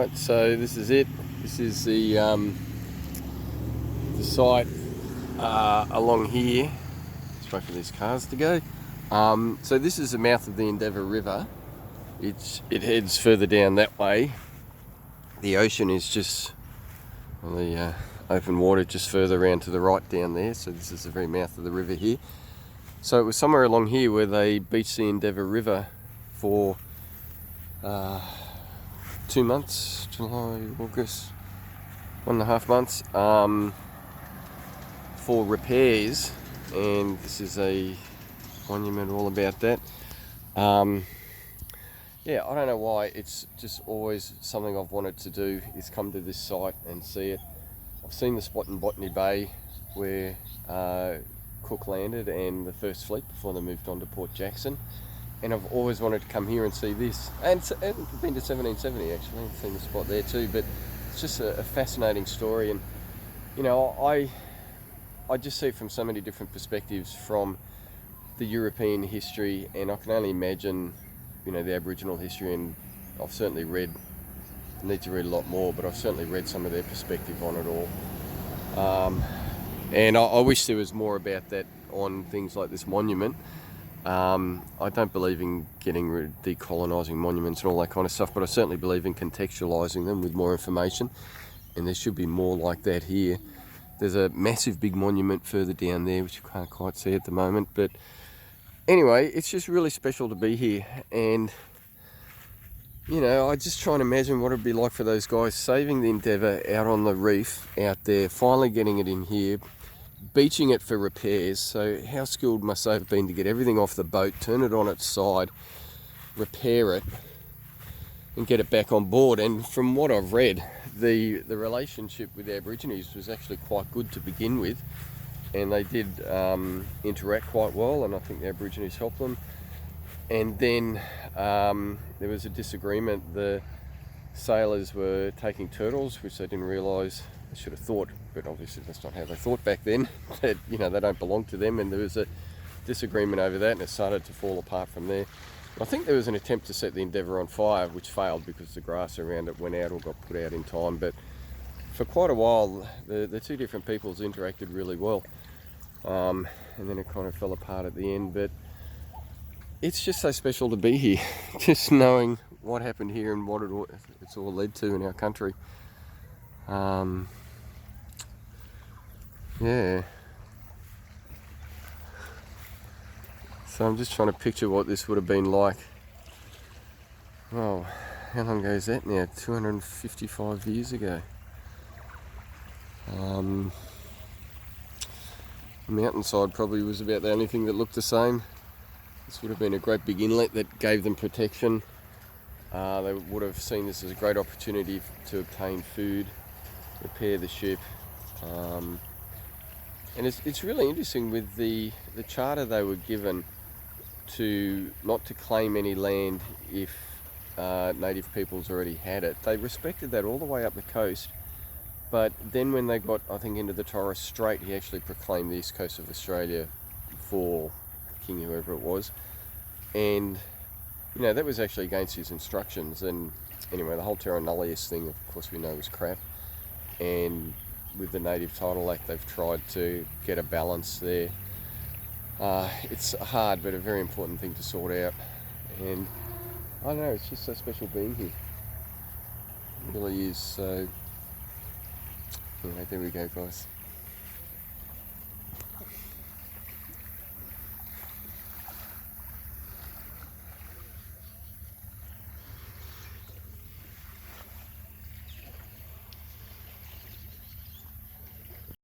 Alright, so this is it. This is the site along here. Just wait for these cars to go. So this is the mouth of the Endeavour River. It heads further down that way. The ocean is just, well, the open water just further around to the right down there. So this is the very mouth of the river here. So it was somewhere along here where they beached the Endeavour River for 2 months, July, August, 1.5 months, for repairs, and this is a monument all about that. Yeah, I don't know why, it's just always something I've wanted to do, is come to this site and see it. I've seen the spot in Botany Bay where Cook landed and the first fleet before they moved on to Port Jackson. And I've always wanted to come here and see this. And been to 1770 actually, and seen the spot there too. But it's just a fascinating story. And you know, I just see it from so many different perspectives, from the European history, and I can only imagine, you know, the Aboriginal history. And I've certainly read, need to read a lot more, but I've certainly read some of their perspective on it all. And I wish there was more about that on things like this monument. I don't believe in decolonising monuments and all that kind of stuff, but I certainly believe in contextualising them with more information, and there should be more like that here. There's a massive big monument further down there which you can't quite see at the moment, but anyway, it's just really special to be here. And you know, I just try and imagine what it'd be like for those guys saving the Endeavour out on the reef out there, finally getting it in here, beaching it for repairs. So how skilled must they have been to get everything off the boat, turn it on its side, repair it, and get it back on board. And from what I've read, the relationship with the Aborigines was actually quite good to begin with, and they did interact quite well, and I think the Aborigines helped them. And then there was a disagreement. The sailors were taking turtles, which they didn't realise. They should have thought, but obviously that's not how they thought back then, that, you know, they don't belong to them, and there was a disagreement over that, and it started to fall apart from there. I think there was an attempt to set the Endeavour on fire, which failed because the grass around it went out or got put out in time, but for quite a while the two different peoples interacted really well, and then it kind of fell apart at the end. But it's just so special to be here, just knowing what happened here and what it's all led to in our country. Yeah. So I'm just trying to picture what this would have been like. Well, how long ago is that now? 255 years ago. The mountainside probably was about the only thing that looked the same. This would have been a great big inlet that gave them protection. They would have seen this as a great opportunity to obtain food, repair the ship. And it's really interesting with the charter they were given to not to claim any land if native peoples already had it. They respected that all the way up the coast, but then when they got, I think, into the Torres Strait, he actually proclaimed the east coast of Australia for King whoever it was, and you know, that was actually against his instructions. And anyway, the whole Terra Nullius thing, of course, we know was crap, and with the Native Title Act they've tried to get a balance there. It's hard, but a very important thing to sort out, and I don't know, it's just so special being here. It really is. So anyway, there we go, guys.